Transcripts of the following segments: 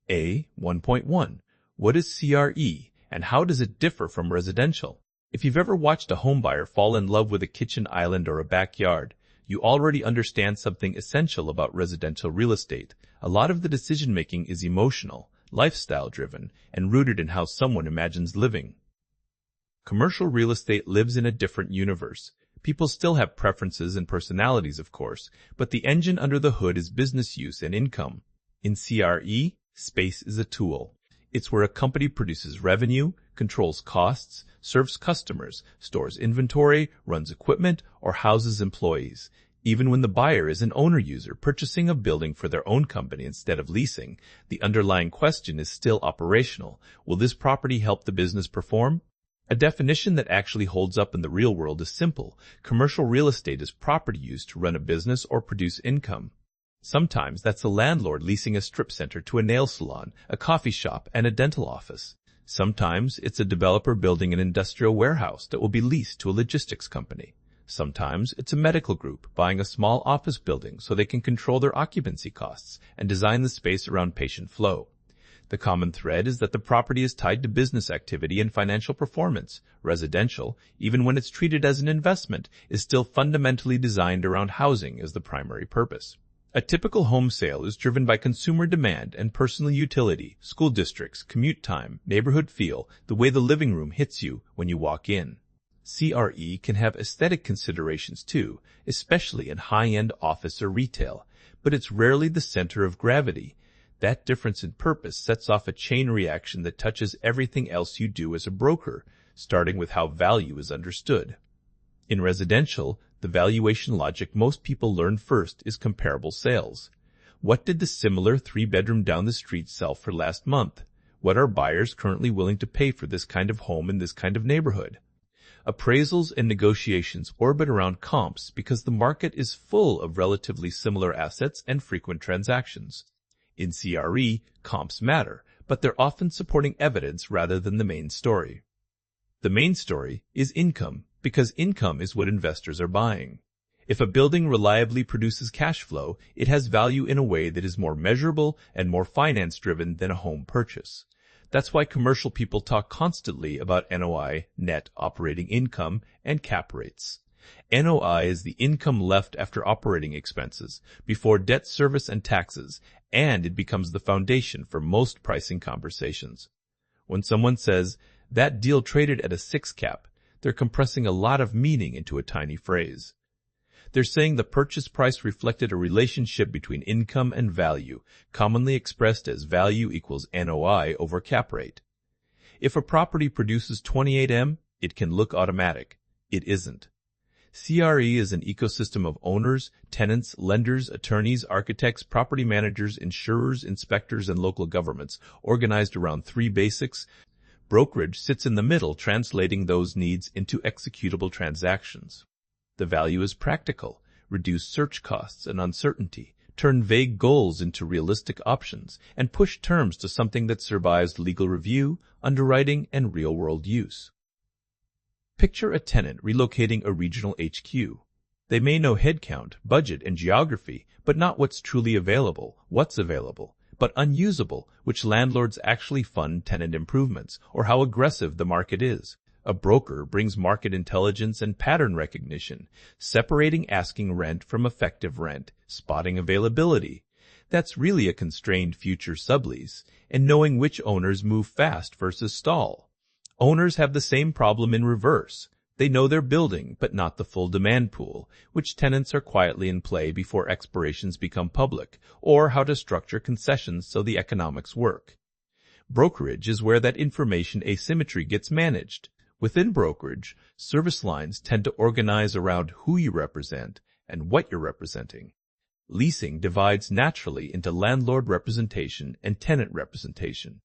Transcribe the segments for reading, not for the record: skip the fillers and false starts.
1.1. What is CRE, and how does it differ from residential? If you've ever watched a homebuyer fall in love with a kitchen island or a backyard, you already understand something essential about residential real estate. A lot of the decision-making is emotional, lifestyle-driven, and rooted in how someone imagines living. Commercial real estate lives in a different universe. People still have preferences and personalities, of course, but the engine under the hood is business use and income. In CRE, space is a tool. It's where a company produces revenue, controls costs, serves customers, stores inventory, runs equipment, or houses employees. Even when the buyer is an owner-user purchasing a building for their own company instead of leasing, the underlying question is still operational. Will this property help the business perform? A definition that actually holds up in the real world is simple. Commercial real estate is property used to run a business or produce income. Sometimes that's a landlord leasing a strip center to a nail salon, a coffee shop, and a dental office. Sometimes it's a developer building an industrial warehouse that will be leased to a logistics company. Sometimes it's a medical group buying a small office building so they can control their occupancy costs and design the space around patient flow. The common thread is that the property is tied to business activity and financial performance. Residential, even when it's treated as an investment, is still fundamentally designed around housing as the primary purpose. A typical home sale is driven by consumer demand and personal utility, school districts, commute time, neighborhood feel, the way the living room hits you when you walk in. CRE can have aesthetic considerations too, especially in high-end office or retail, but it's rarely the center of gravity. That difference in purpose sets off a chain reaction that touches everything else you do as a broker, starting with how value is understood. In residential, the valuation logic most people learn first is comparable sales. What did the similar 3-bedroom down the street sell for last month? What are buyers currently willing to pay for this kind of home in this kind of neighborhood? Appraisals and negotiations orbit around comps because the market is full of relatively similar assets and frequent transactions. In CRE, comps matter, but they're often supporting evidence rather than the main story. The main story is income, because income is what investors are buying. If a building reliably produces cash flow, it has value in a way that is more measurable and more finance-driven than a home purchase. That's why commercial people talk constantly about NOI, net operating income, and cap rates. NOI is the income left after operating expenses, before debt service and taxes, and it becomes the foundation for most pricing conversations. When someone says, "That deal traded at a 6 cap," they're compressing a lot of meaning into a tiny phrase. They're saying the purchase price reflected a relationship between income and value, commonly expressed as value equals NOI over cap rate. If a property produces 28M, it can look automatic. It isn't. CRE is an ecosystem of owners, tenants, lenders, attorneys, architects, property managers, insurers, inspectors, and local governments, organized around 3 basics. Brokerage sits in the middle, translating those needs into executable transactions. The value is practical: reduce search costs and uncertainty, turn vague goals into realistic options, and push terms to something that survives legal review, underwriting, and real-world use. Picture a tenant relocating a regional HQ. They may know headcount, budget, and geography, but not what's truly available, but unusable, which landlords actually fund tenant improvements, or how aggressive the market is. A broker brings market intelligence and pattern recognition, separating asking rent from effective rent, spotting availability. That's really a constrained future sublease, and knowing which owners move fast versus stall. Owners have the same problem in reverse. They know their building, but not the full demand pool, which tenants are quietly in play before expirations become public, or how to structure concessions so the economics work. Brokerage is where that information asymmetry gets managed. Within brokerage, service lines tend to organize around who you represent and what you're representing. Leasing divides naturally into landlord representation and tenant representation.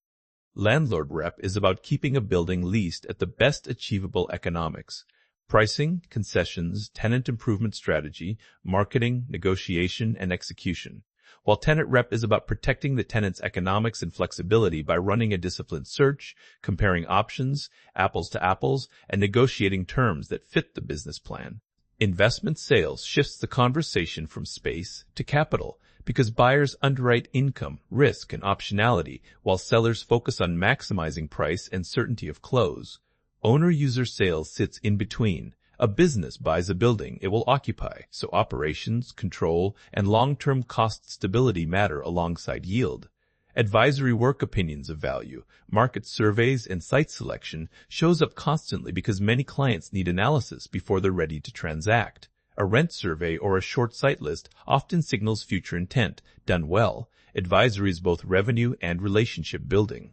Landlord rep is about keeping a building leased at the best achievable economics. Pricing, concessions, tenant improvement strategy, marketing, negotiation, and execution. While tenant rep is about protecting the tenant's economics and flexibility by running a disciplined search, comparing options, apples to apples, and negotiating terms that fit the business plan. Investment sales shifts the conversation from space to capital, because buyers underwrite income, risk, and optionality, while sellers focus on maximizing price and certainty of close. Owner-user sales sits in between. A business buys a building it will occupy, so operations, control, and long-term cost stability matter alongside yield. Advisory work opinions of value, market surveys, and site selection shows up constantly because many clients need analysis before they're ready to transact. A rent survey or a short site list often signals future intent. Done well, advisory is both revenue and relationship building.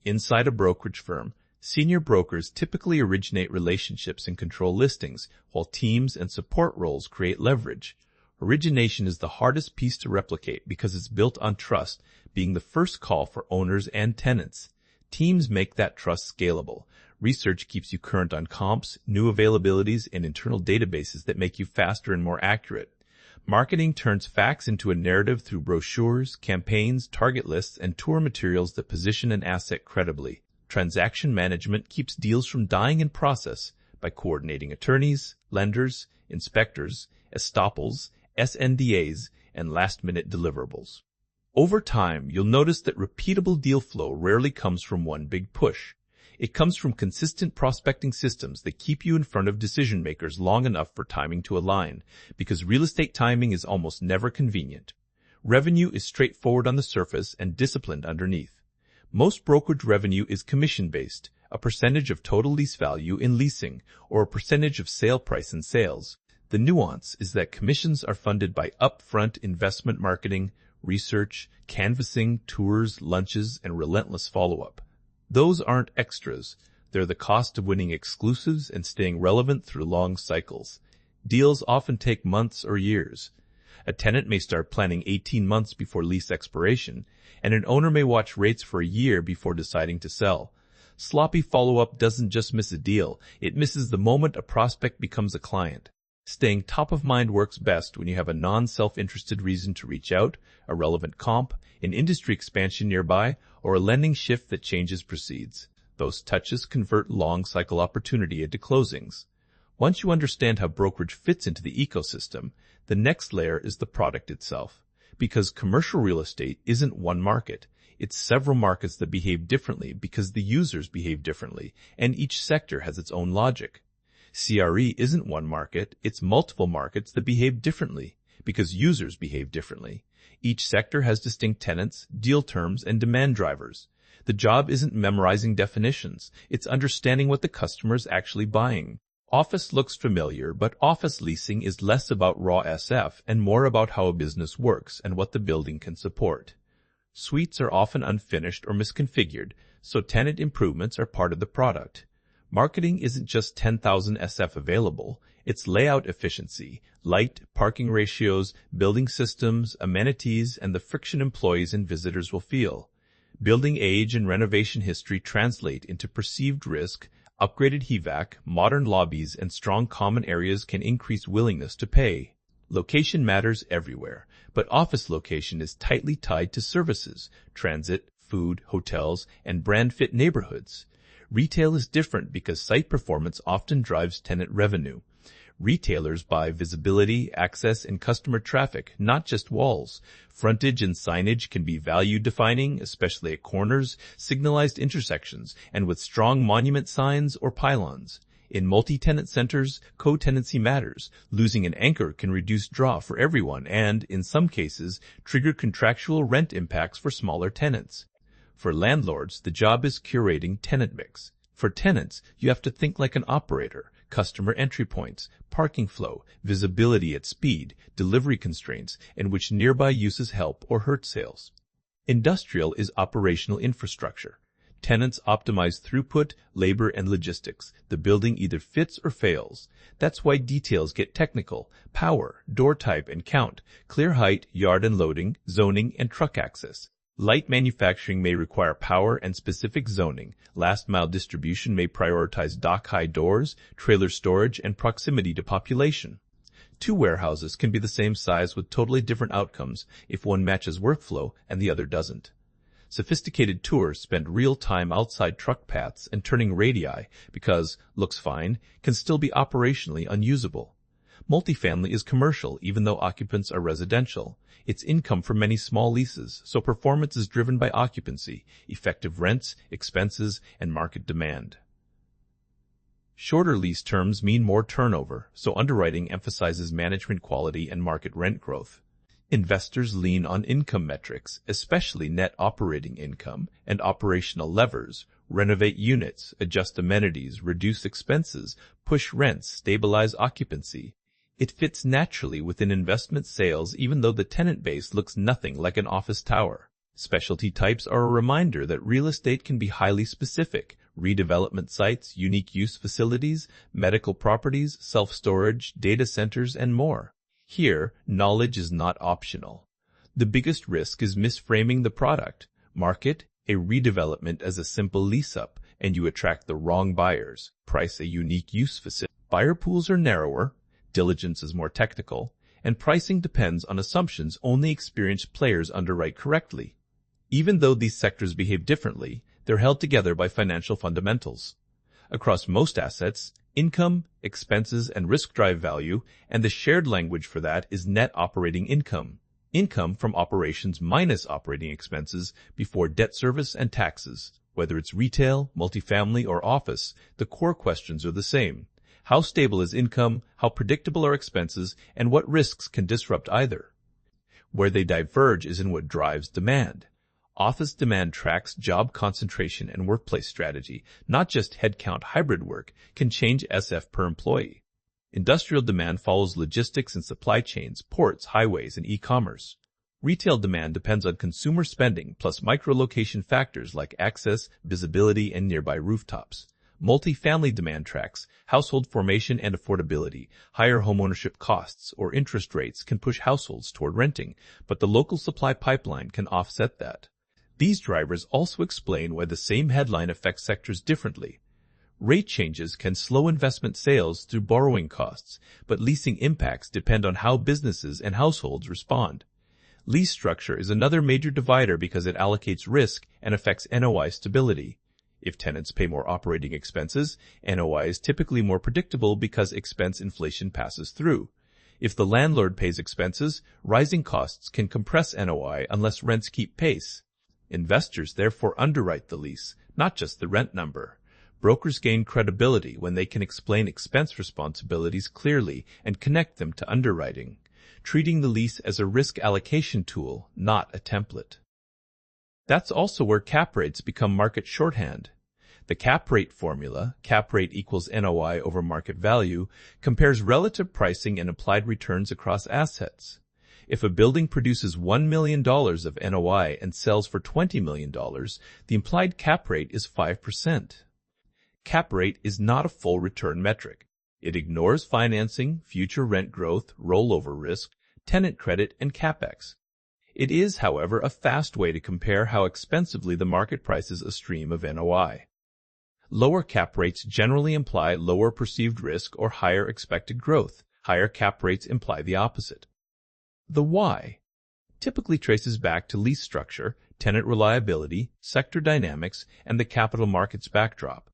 Inside a brokerage firm, senior brokers typically originate relationships and control listings, while teams and support roles create leverage. Origination is the hardest piece to replicate because it's built on trust, being the first call for owners and tenants. Teams make that trust scalable. Research keeps you current on comps, new availabilities, and internal databases that make you faster and more accurate. Marketing turns facts into a narrative through brochures, campaigns, target lists, and tour materials that position an asset credibly. Transaction management keeps deals from dying in process by coordinating attorneys, lenders, inspectors, estoppels, SNDAs, and last-minute deliverables. Over time, you'll notice that repeatable deal flow rarely comes from one big push. It comes from consistent prospecting systems that keep you in front of decision-makers long enough for timing to align, because real estate timing is almost never convenient. Revenue is straightforward on the surface and disciplined underneath. Most brokerage revenue is commission-based, a percentage of total lease value in leasing, or a percentage of sale price in sales. The nuance is that commissions are funded by upfront investment marketing, research, canvassing, tours, lunches, and relentless follow-up. Those aren't extras. They're the cost of winning exclusives and staying relevant through long cycles. Deals often take months or years. A tenant may start planning 18 months before lease expiration, and an owner may watch rates for a year before deciding to sell. Sloppy follow-up doesn't just miss a deal, it misses the moment a prospect becomes a client. Staying top of mind works best when you have a non-self-interested reason to reach out, a relevant comp, an industry expansion nearby, or a lending shift that changes proceeds. Those touches convert long-cycle opportunity into closings. Once you understand how brokerage fits into the ecosystem, the next layer is the product itself. Because commercial real estate isn't one market, it's several markets that behave differently because the users behave differently, and each sector has its own logic. CRE isn't one market, it's multiple markets that behave differently because users behave differently. Each sector has distinct tenants, deal terms, and demand drivers. The job isn't memorizing definitions, it's understanding what the customer is actually buying. Office looks familiar, but office leasing is less about raw SF and more about how a business works and what the building can support. Suites are often unfinished or misconfigured, so tenant improvements are part of the product. Marketing isn't just 10,000 SF available, it's layout efficiency, light, parking ratios, building systems, amenities, and the friction employees and visitors will feel. Building age and renovation history translate into perceived risk. Upgraded HVAC, modern lobbies, and strong common areas can increase willingness to pay. Location matters everywhere, but office location is tightly tied to services, transit, food, hotels, and brand-fit neighborhoods. Retail is different because site performance often drives tenant revenue. Retailers buy visibility, access, and customer traffic, not just walls. Frontage and signage can be value-defining, especially at corners, signalized intersections, and with strong monument signs or pylons. In multi-tenant centers, co-tenancy matters. Losing an anchor can reduce draw for everyone and, in some cases, trigger contractual rent impacts for smaller tenants. For landlords, the job is curating tenant mix. For tenants, you have to think like an operator. Customer entry points, parking flow, visibility at speed, delivery constraints, and which nearby uses help or hurt sales. Industrial is operational infrastructure. Tenants optimize throughput, labor, and logistics. The building either fits or fails. That's why details get technical. Power, door type and count, clear height, yard and loading, zoning, and truck access. Light manufacturing may require power and specific zoning. Last-mile distribution may prioritize dock-high doors, trailer storage, and proximity to population. Two warehouses can be the same size with totally different outcomes if one matches workflow and the other doesn't. Sophisticated tours spend real time outside truck paths and turning radii because, looks fine, can still be operationally unusable. Multifamily is commercial, even though occupants are residential. It's income from many small leases, so performance is driven by occupancy, effective rents, expenses, and market demand. Shorter lease terms mean more turnover, so underwriting emphasizes management quality and market rent growth. Investors lean on income metrics, especially net operating income and operational levers, renovate units, adjust amenities, reduce expenses, push rents, stabilize occupancy. It fits naturally within investment sales even though the tenant base looks nothing like an office tower. Specialty types are a reminder that real estate can be highly specific. Redevelopment sites, unique use facilities, medical properties, self-storage, data centers, and more. Here, knowledge is not optional. The biggest risk is misframing the product. Market a redevelopment as a simple lease-up, and you attract the wrong buyers. Price a unique use facility. Buyer pools are narrower, diligence is more technical, and pricing depends on assumptions only experienced players underwrite correctly. Even though these sectors behave differently, they're held together by financial fundamentals. Across most assets, income, expenses, and risk drive value, and the shared language for that is net operating income. Income from operations minus operating expenses before debt service and taxes. Whether it's retail, multifamily, or office, the core questions are the same. How stable is income, how predictable are expenses, and what risks can disrupt either? Where they diverge is in what drives demand. Office demand tracks job concentration and workplace strategy, not just headcount. Hybrid work can change SF per employee. Industrial demand follows logistics and supply chains, ports, highways, and e-commerce. Retail demand depends on consumer spending plus micro-location factors like access, visibility, and nearby rooftops. Multifamily demand tracks household formation and affordability. Higher homeownership costs or interest rates can push households toward renting, but the local supply pipeline can offset that. These drivers also explain why the same headline affects sectors differently. Rate changes can slow investment sales through borrowing costs, but leasing impacts depend on how businesses and households respond. Lease structure is another major divider because it allocates risk and affects NOI stability. If tenants pay more operating expenses, NOI is typically more predictable because expense inflation passes through. If the landlord pays expenses, rising costs can compress NOI unless rents keep pace. Investors therefore underwrite the lease, not just the rent number. Brokers gain credibility when they can explain expense responsibilities clearly and connect them to underwriting, treating the lease as a risk allocation tool, not a template. That's also where cap rates become market shorthand. The cap rate formula, cap rate equals NOI over market value, compares relative pricing and applied returns across assets. If a building produces $1 million of NOI and sells for $20 million, the implied cap rate is 5%. Cap rate is not a full return metric. It ignores financing, future rent growth, rollover risk, tenant credit, and capex. It is, however, a fast way to compare how expensively the market prices a stream of NOI. Lower cap rates generally imply lower perceived risk or higher expected growth. Higher cap rates imply the opposite. The why typically traces back to lease structure, tenant reliability, sector dynamics, and the capital markets backdrop.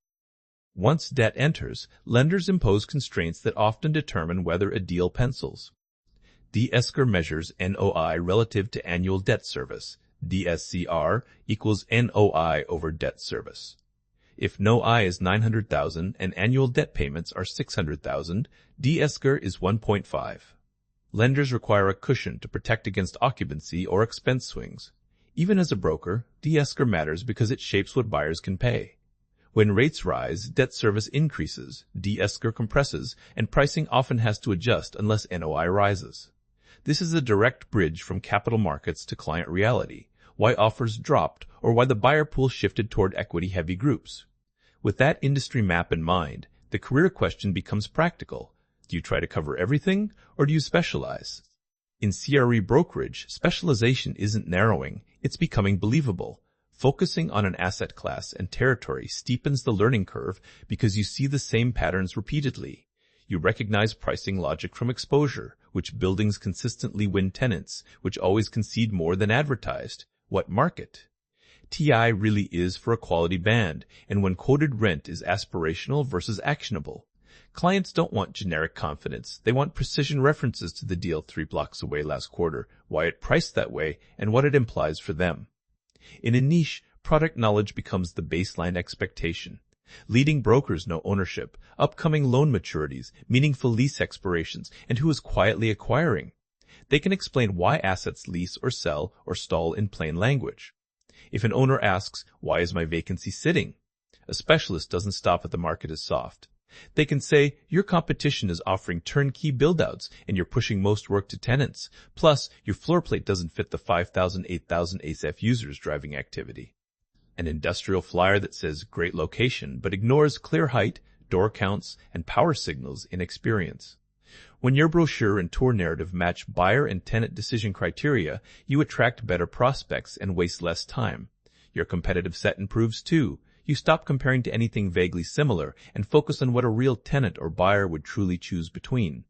Once debt enters, lenders impose constraints that often determine whether a deal pencils. DSCR measures NOI relative to annual debt service. DSCR equals NOI over debt service. If NOI is $900,000 and annual debt payments are $600,000, DSCR is 1.5. Lenders require a cushion to protect against occupancy or expense swings. Even as a broker, DSCR matters because it shapes what buyers can pay. When rates rise, debt service increases, DSCR compresses, and pricing often has to adjust unless NOI rises. This is a direct bridge from capital markets to client reality, why offers dropped, or why the buyer pool shifted toward equity-heavy groups. With that industry map in mind, the career question becomes practical. Do you try to cover everything, or do you specialize? In CRE brokerage, specialization isn't narrowing, it's becoming believable. Focusing on an asset class and territory steepens the learning curve because you see the same patterns repeatedly. You recognize pricing logic from exposure, which buildings consistently win tenants, which always concede more than advertised. What market? TI really is for a quality band, and when quoted rent is aspirational versus actionable. Clients don't want generic confidence. They want precision references to the deal 3 blocks away last quarter, why it priced that way, and what it implies for them. In a niche, product knowledge becomes the baseline expectation. Leading brokers know ownership, upcoming loan maturities, meaningful lease expirations, and who is quietly acquiring. They can explain why assets lease or sell or stall in plain language. If an owner asks, "Why is my vacancy sitting?" a specialist doesn't stop at the market is soft. They can say, "Your competition is offering turnkey build-outs and you're pushing most work to tenants. Plus, your floor plate doesn't fit the 5,000, 8,000 ASF users driving activity." An industrial flyer that says great location but ignores clear height, door counts, and power signals in experience. When your brochure and tour narrative match buyer and tenant decision criteria, you attract better prospects and waste less time. Your competitive set improves too. You stop comparing to anything vaguely similar and focus on what a real tenant or buyer would truly choose between.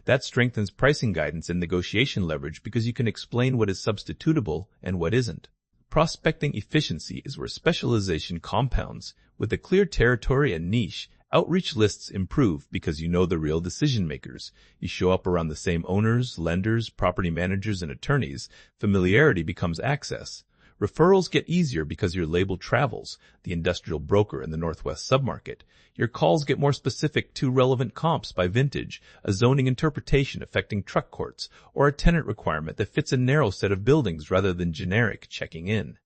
That strengthens pricing guidance and negotiation leverage because you can explain what is substitutable and what isn't. Prospecting efficiency is where specialization compounds. With a clear territory and niche, outreach lists improve because you know the real decision makers. You show up around the same owners, lenders, property managers, and attorneys. Familiarity becomes access. Referrals get easier because your label travels, the industrial broker in the Northwest submarket. Your calls get more specific to relevant comps by vintage, a zoning interpretation affecting truck courts, or a tenant requirement that fits a narrow set of buildings rather than generic checking in.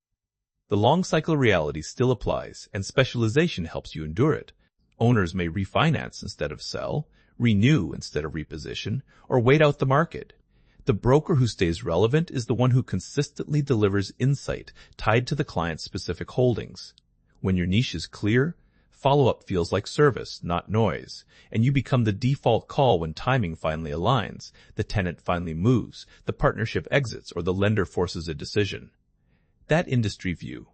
The long cycle reality still applies, and specialization helps you endure it. Owners may refinance instead of sell, renew instead of reposition, or wait out the market. The broker who stays relevant is the one who consistently delivers insight tied to the client's specific holdings. When your niche is clear, follow-up feels like service, not noise, and you become the default call when timing finally aligns, the tenant finally moves, the partnership exits, or the lender forces a decision. That industry view,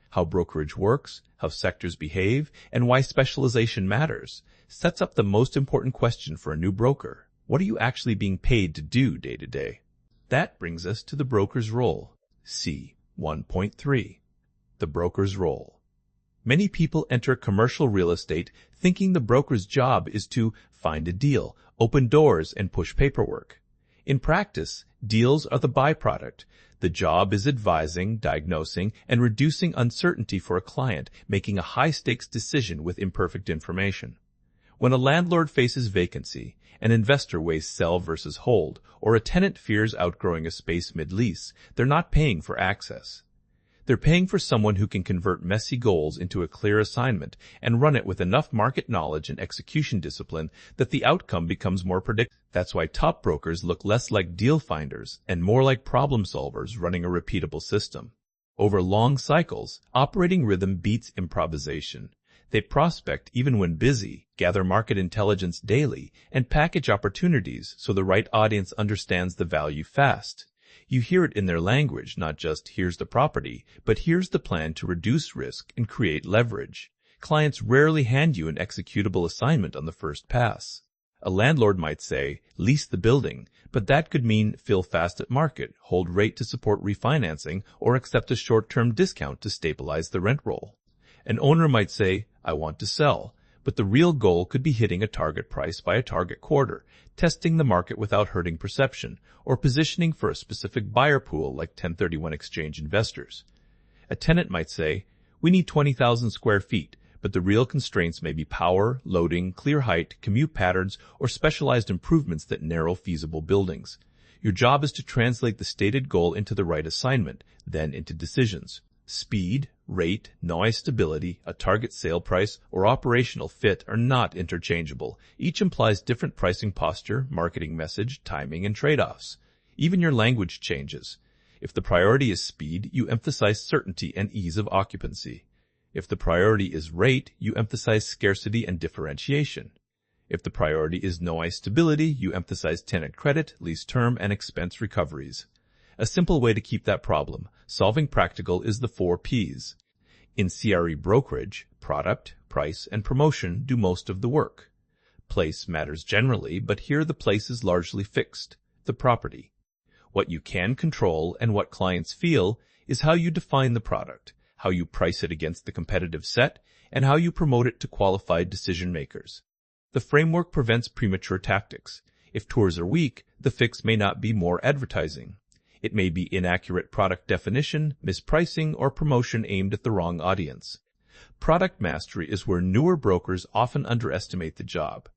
how brokerage works, how sectors behave, and why specialization matters, sets up the most important question for a new broker. What are you actually being paid to do day to day? That brings us to the broker's role. C. 1.3. The broker's role. Many people enter commercial real estate thinking the broker's job is to find a deal, open doors, and push paperwork. In practice, deals are the byproduct. The job is advising, diagnosing, and reducing uncertainty for a client, making a high-stakes decision with imperfect information. When a landlord faces vacancy, an investor weighs sell versus hold, or a tenant fears outgrowing a space mid-lease, they're not paying for access. They're paying for someone who can convert messy goals into a clear assignment and run it with enough market knowledge and execution discipline that the outcome becomes more predictable. That's why top brokers look less like deal finders and more like problem solvers running a repeatable system. Over long cycles, operating rhythm beats improvisation. They prospect even when busy, gather market intelligence daily, and package opportunities so the right audience understands the value fast. You hear it in their language, not just "here's the property," but "here's the plan to reduce risk and create leverage." Clients rarely hand you an executable assignment on the first pass. A landlord might say, "lease the building," but that could mean fill fast at market, hold rate to support refinancing, or accept a short-term discount to stabilize the rent roll. An owner might say, "I want to sell," but the real goal could be hitting a target price by a target quarter, testing the market without hurting perception, or positioning for a specific buyer pool like 1031 exchange investors. A tenant might say, "We need 20,000 square feet," but the real constraints may be power, loading, clear height, commute patterns, or specialized improvements that narrow feasible buildings. Your job is to translate the stated goal into the right assignment, then into decisions. Speed, rate, noise stability, a target sale price, or operational fit are not interchangeable. Each implies different pricing posture, marketing message, timing, and trade-offs. Even your language changes. If the priority is speed, you emphasize certainty and ease of occupancy. If the priority is rate, you emphasize scarcity and differentiation. If the priority is noise stability, you emphasize tenant credit, lease term, and expense recoveries. A simple way to keep that problem solving practical is the 4 Ps. In CRE brokerage, product, price, and promotion do most of the work. Place matters generally, but here the place is largely fixed, the property. What you can control and what clients feel is how you define the product, how you price it against the competitive set, and how you promote it to qualified decision makers. The framework prevents premature tactics. If tours are weak, the fix may not be more advertising. It may be inaccurate product definition, mispricing, or promotion aimed at the wrong audience. Product mastery is where newer brokers often underestimate the job.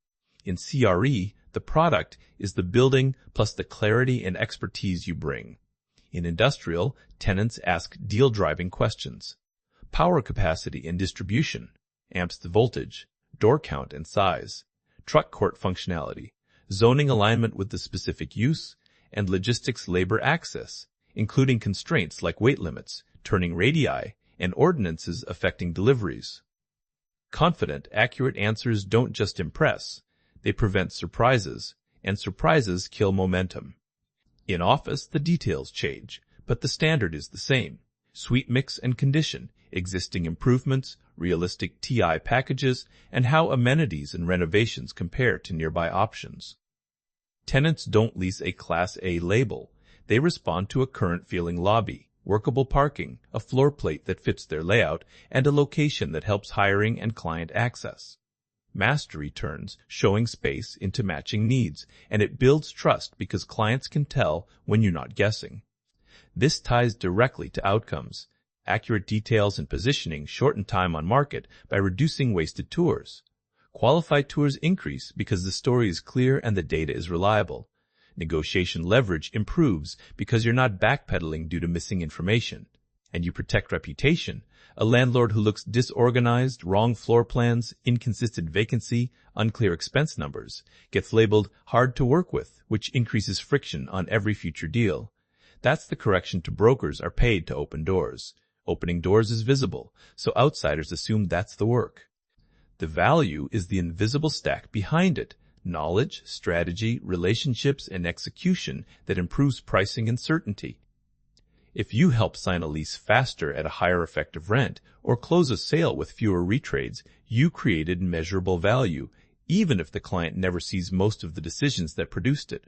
In CRE, the product is the building plus the clarity and expertise you bring. In industrial, tenants ask deal-driving questions. Power capacity and distribution, amps to voltage, door count and size, truck court functionality, zoning alignment with the specific use, and logistics labor access, including constraints like weight limits, turning radii, and ordinances affecting deliveries. Confident, accurate answers don't just impress, they prevent surprises, and surprises kill momentum. In office, the details change, but the standard is the same. Suite mix and condition, existing improvements, realistic TI packages, and how amenities and renovations compare to nearby options. Tenants don't lease a Class A label. They respond to a current-feeling lobby, workable parking, a floor plate that fits their layout, and a location that helps hiring and client access. Mastery turns showing space into matching needs, and it builds trust because clients can tell when you're not guessing. This ties directly to outcomes. Accurate details and positioning shorten time on market by reducing wasted tours. Qualified tours increase because the story is clear and the data is reliable. Negotiation leverage improves because you're not backpedaling due to missing information. And you protect reputation. A landlord who looks disorganized, wrong floor plans, inconsistent vacancy, unclear expense numbers, gets labeled hard to work with, which increases friction on every future deal. That's the correction to brokers are paid to open doors. Opening doors is visible, so outsiders assume that's the work. The value is the invisible stack behind it, knowledge, strategy, relationships, and execution that improves pricing and certainty. If you help sign a lease faster at a higher effective rent or close a sale with fewer retrades, you created measurable value, even if the client never sees most of the decisions that produced it.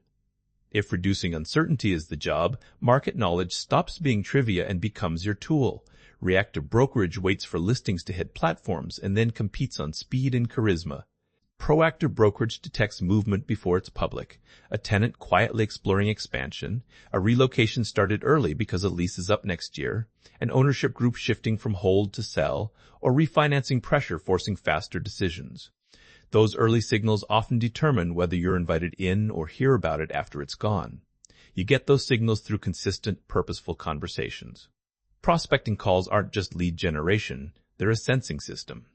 If reducing uncertainty is the job, market knowledge stops being trivia and becomes your tool. Reactive brokerage waits for listings to hit platforms and then competes on speed and charisma. Proactive brokerage detects movement before it's public. A tenant quietly exploring expansion, a relocation started early because a lease is up next year, an ownership group shifting from hold to sell, or refinancing pressure forcing faster decisions. Those early signals often determine whether you're invited in or hear about it after it's gone. You get those signals through consistent, purposeful conversations. Prospecting calls aren't just lead generation, they're a sensing system.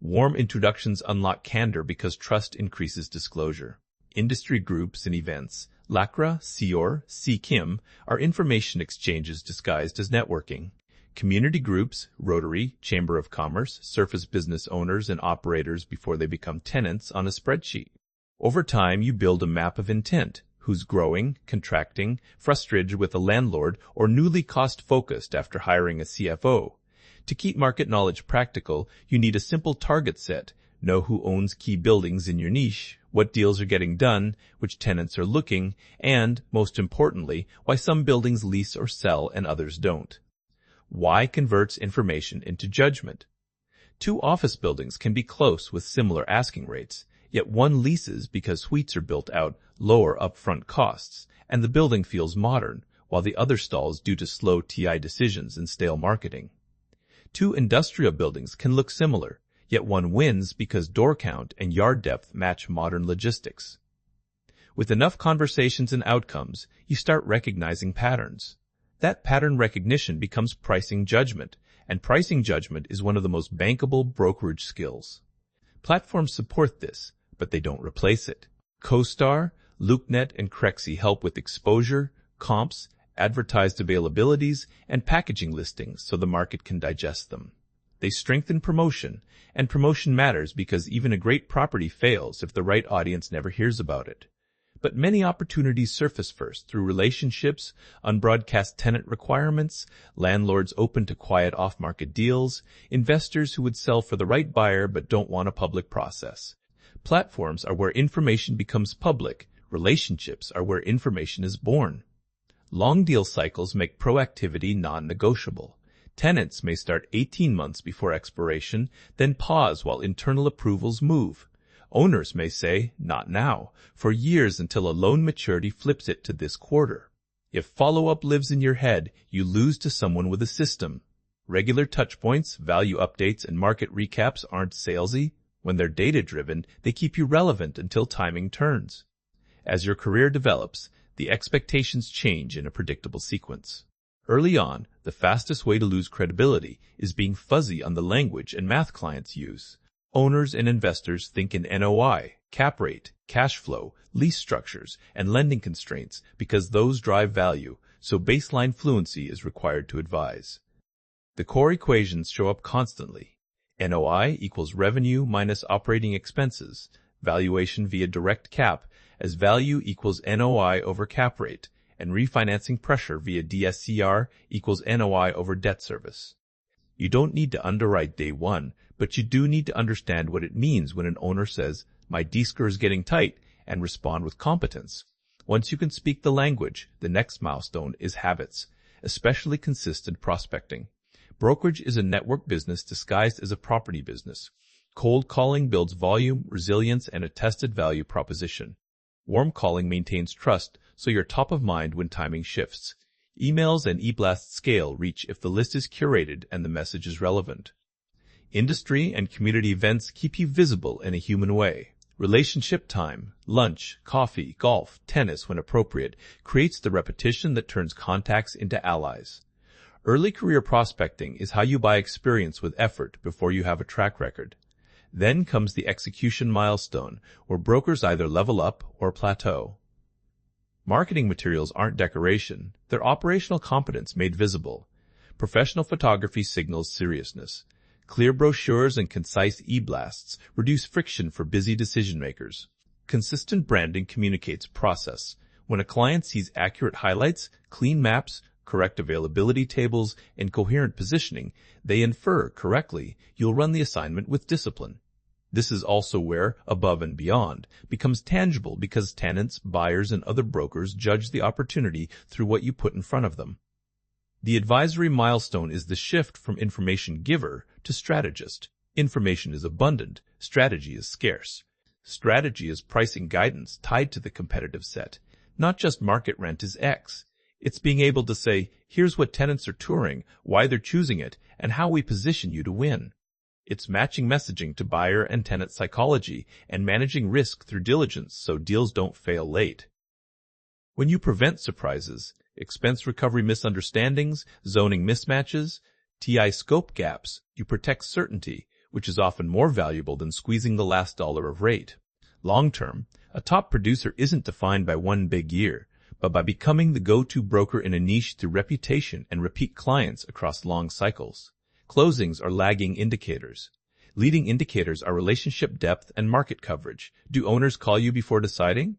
Warm introductions unlock candor because trust increases disclosure. Industry groups and events, LACRA, COR, CKIM, are information exchanges disguised as networking. Community groups, Rotary, Chamber of Commerce, surface business owners and operators before they become tenants on a spreadsheet. Over time, you build a map of intent. Who's growing, contracting, frustrated with a landlord, or newly cost-focused after hiring a CFO. To keep market knowledge practical, you need a simple target set. Know who owns key buildings in your niche, what deals are getting done, which tenants are looking, and, most importantly, why some buildings lease or sell and others don't. Why converts information into judgment. Two office buildings can be close with similar asking rates, yet one leases because suites are built out, lower upfront costs, and the building feels modern, while the other stalls due to slow TI decisions and stale marketing. Two industrial buildings can look similar, yet one wins because door count and yard depth match modern logistics. With enough conversations and outcomes, you start recognizing patterns. That pattern recognition becomes pricing judgment, and pricing judgment is one of the most bankable brokerage skills. Platforms support this, but they don't replace it. CoStar, LoopNet, and Crexi help with exposure, comps, advertised availabilities, and packaging listings so the market can digest them. They strengthen promotion, and promotion matters because even a great property fails if the right audience never hears about it. But many opportunities surface first through relationships, unbroadcast tenant requirements, landlords open to quiet off-market deals, investors who would sell for the right buyer but don't want a public process. Platforms are where information becomes public. Relationships are where information is born. Long deal cycles make proactivity non-negotiable. Tenants may start 18 months before expiration, then pause while internal approvals move. Owners may say, not now, for years until a loan maturity flips it to this quarter. If follow-up lives in your head, you lose to someone with a system. Regular touchpoints, value updates, and market recaps aren't salesy. When they're data-driven, they keep you relevant until timing turns. As your career develops, the expectations change in a predictable sequence. Early on, the fastest way to lose credibility is being fuzzy on the language and math clients use. Owners and investors think in NOI, cap rate, cash flow, lease structures, and lending constraints because those drive value, so baseline fluency is required to advise. The core equations show up constantly. NOI equals revenue minus operating expenses, valuation via direct cap, as value equals NOI over cap rate, and refinancing pressure via DSCR equals NOI over debt service. You don't need to underwrite day one, but you do need to understand what it means when an owner says, "My D-score is getting tight," and respond with competence. Once you can speak the language, the next milestone is habits, especially consistent prospecting. Brokerage is a network business disguised as a property business. Cold calling builds volume, resilience, and a tested value proposition. Warm calling maintains trust, so you're top of mind when timing shifts. Emails and e-blast scale reach if the list is curated and the message is relevant. Industry and community events keep you visible in a human way. Relationship time, lunch, coffee, golf, tennis when appropriate, creates the repetition that turns contacts into allies. Early career prospecting is how you buy experience with effort before you have a track record. Then comes the execution milestone, where brokers either level up or plateau. Marketing materials aren't decoration, they're operational competence made visible. Professional photography signals seriousness. Clear brochures and concise e-blasts reduce friction for busy decision-makers. Consistent branding communicates process. When a client sees accurate highlights, clean maps, correct availability tables, and coherent positioning, they infer correctly you'll run the assignment with discipline. This is also where above and beyond becomes tangible because tenants, buyers, and other brokers judge the opportunity through what you put in front of them. The advisory milestone is the shift from information giver to strategist. Information is abundant, strategy is scarce. Strategy is pricing guidance tied to the competitive set. Not just market rent is X. It's being able to say, here's what tenants are touring, why they're choosing it, and how we position you to win. It's matching messaging to buyer and tenant psychology and managing risk through diligence so deals don't fail late. When you prevent surprises, expense recovery misunderstandings, zoning mismatches, TI scope gaps, you protect certainty, which is often more valuable than squeezing the last dollar of rate. Long term, a top producer isn't defined by one big year, but by becoming the go-to broker in a niche through reputation and repeat clients across long cycles. Closings are lagging indicators. Leading indicators are relationship depth and market coverage. Do owners call you before deciding?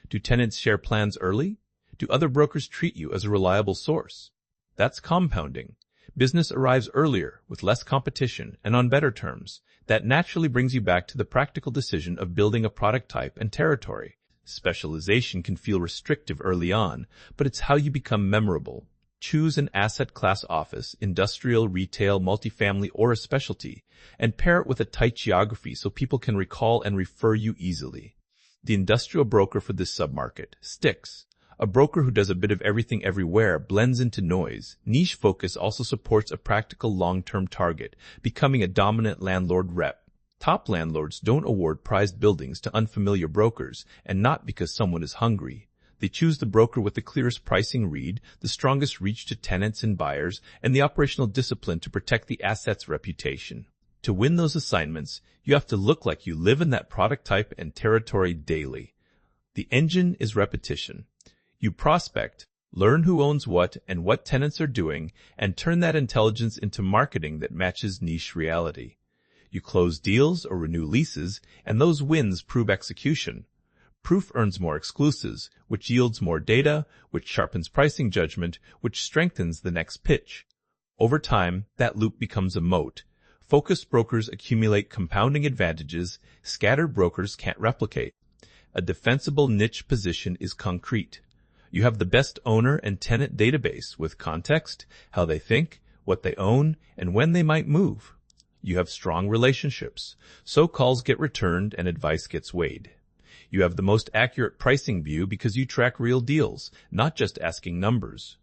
Do tenants share plans early? Do other brokers treat you as a reliable source? That's compounding. Business arrives earlier, with less competition, and on better terms. That naturally brings you back to the practical decision of building a product type and territory. Specialization can feel restrictive early on, but it's how you become memorable. Choose an asset class office, industrial, retail, multifamily, or a specialty, and pair it with a tight geography so people can recall and refer you easily. The industrial broker for this submarket sticks. A broker who does a bit of everything everywhere blends into noise. Niche focus also supports a practical long-term target, becoming a dominant landlord rep. Top landlords don't award prized buildings to unfamiliar brokers, and not because someone is hungry. They choose the broker with the clearest pricing read, the strongest reach to tenants and buyers, and the operational discipline to protect the asset's reputation. To win those assignments, you have to look like you live in that product type and territory daily. The engine is repetition. You prospect, learn who owns what and what tenants are doing, and turn that intelligence into marketing that matches niche reality. You close deals or renew leases, and those wins prove execution. Proof earns more exclusives, which yields more data, which sharpens pricing judgment, which strengthens the next pitch. Over time, that loop becomes a moat. Focused brokers accumulate compounding advantages scattered brokers can't replicate. A defensible niche position is concrete. You have the best owner and tenant database with context, how they think, what they own, and when they might move. You have strong relationships, so calls get returned and advice gets weighed. You have the most accurate pricing view because you track real deals, not just asking numbers.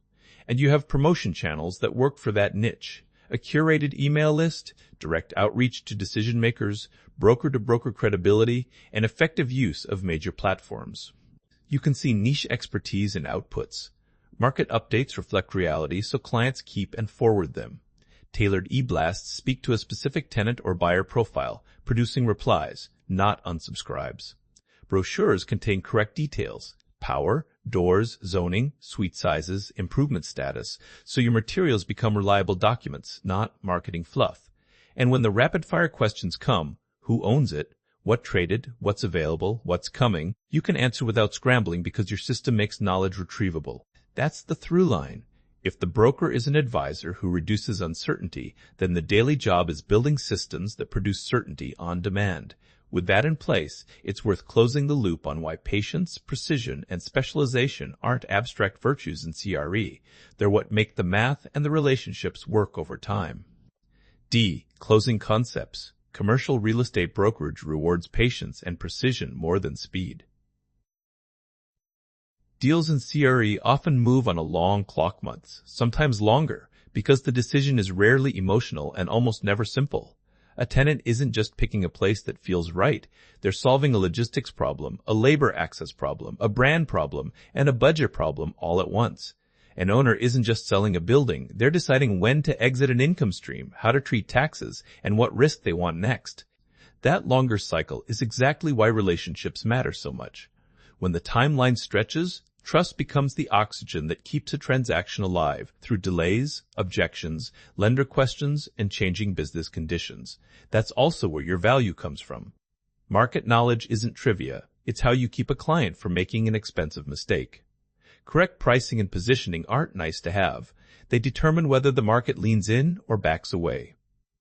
And you have promotion channels that work for that niche. A curated email list, direct outreach to decision makers, broker-to-broker credibility, and effective use of major platforms. You can see niche expertise in outputs. Market updates reflect reality so clients keep and forward them. Tailored e-blasts speak to a specific tenant or buyer profile, producing replies, not unsubscribes. Brochures contain correct details, power, doors, zoning, suite sizes, improvement status, so your materials become reliable documents, not marketing fluff. And when the rapid-fire questions come, who owns it, what traded, what's available, what's coming, you can answer without scrambling because your system makes knowledge retrievable. That's the through line. If the broker is an advisor who reduces uncertainty, then the daily job is building systems that produce certainty on demand. With that in place, it's worth closing the loop on why patience, precision, and specialization aren't abstract virtues in CRE. They're what make the math and the relationships work over time. D. Closing concepts. Commercial real estate brokerage rewards patience and precision more than speed. Deals in CRE often move on a long clock months, sometimes longer, because the decision is rarely emotional and almost never simple. A tenant isn't just picking a place that feels right. They're solving a logistics problem, a labor access problem, a brand problem, and a budget problem all at once. An owner isn't just selling a building. They're deciding when to exit an income stream, how to treat taxes, and what risk they want next. That longer cycle is exactly why relationships matter so much. When the timeline stretches, trust becomes the oxygen that keeps a transaction alive through delays, objections, lender questions, and changing business conditions. That's also where your value comes from. Market knowledge isn't trivia. It's how you keep a client from making an expensive mistake. Correct pricing and positioning aren't nice to have. They determine whether the market leans in or backs away.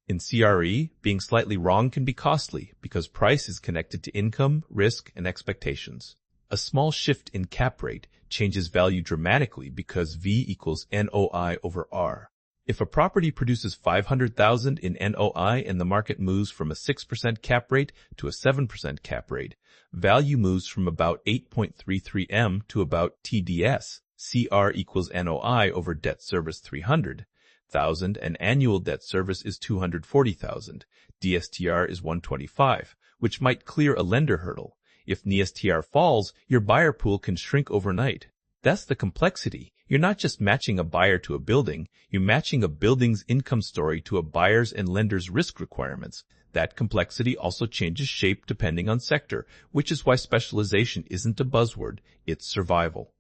In CRE, being slightly wrong can be costly because price is connected to income, risk, and expectations. A small shift in cap rate changes value dramatically because V equals NOI over R. If a property produces $500,000 in NOI and the market moves from a 6% cap rate to a 7% cap rate, value moves from about 8.33 M to about TDS. CR equals NOI over debt service 300,000 and annual debt service is 240,000. DSTR is 125, which might clear a lender hurdle. If NESTR falls, your buyer pool can shrink overnight. That's the complexity. You're not just matching a buyer to a building, you're matching a building's income story to a buyer's and lender's risk requirements. That complexity also changes shape depending on sector, which is why specialization isn't a buzzword, it's survival.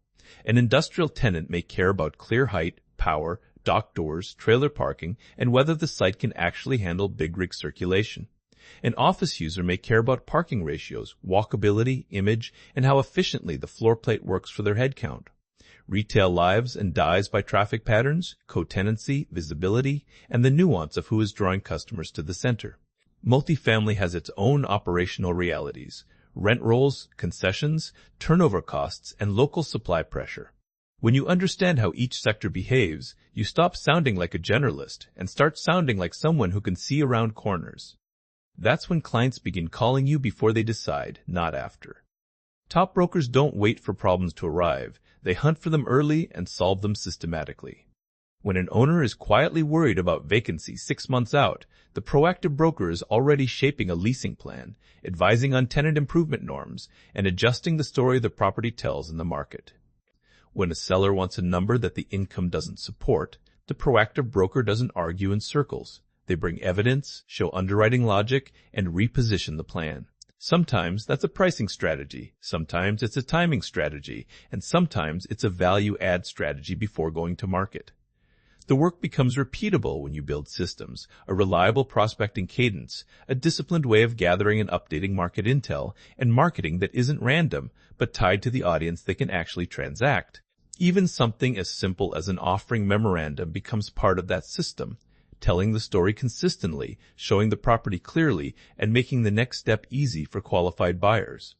An industrial tenant may care about clear height, power, dock doors, trailer parking, and whether the site can actually handle big rig circulation. An office user may care about parking ratios, walkability, image, and how efficiently the floor plate works for their headcount. Retail lives and dies by traffic patterns, co-tenancy, visibility, and the nuance of who is drawing customers to the center. Multifamily has its own operational realities, rent rolls, concessions, turnover costs, and local supply pressure. When you understand how each sector behaves, you stop sounding like a generalist and start sounding like someone who can see around corners. That's when clients begin calling you before they decide, not after. Top brokers don't wait for problems to arrive. They hunt for them early and solve them systematically. When an owner is quietly worried about vacancy 6 months out, the proactive broker is already shaping a leasing plan, advising on tenant improvement norms, and adjusting the story the property tells in the market. When a seller wants a number that the income doesn't support, the proactive broker doesn't argue in circles. They bring evidence, show underwriting logic, and reposition the plan. Sometimes that's a pricing strategy, sometimes it's a timing strategy, and sometimes it's a value-add strategy before going to market. The work becomes repeatable when you build systems, a reliable prospecting cadence, a disciplined way of gathering and updating market intel, and marketing that isn't random, but tied to the audience that can actually transact. Even something as simple as an offering memorandum becomes part of that system. Telling the story consistently, showing the property clearly, and making the next step easy for qualified buyers.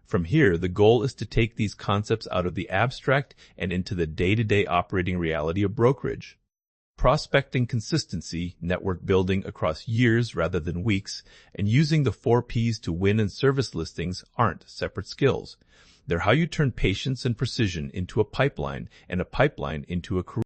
From here, the goal is to take these concepts out of the abstract and into the day-to-day operating reality of brokerage. Prospecting consistency, network building across years rather than weeks, and using the 4 Ps to win and service listings aren't separate skills. They're how you turn patience and precision into a pipeline, and a pipeline into a career.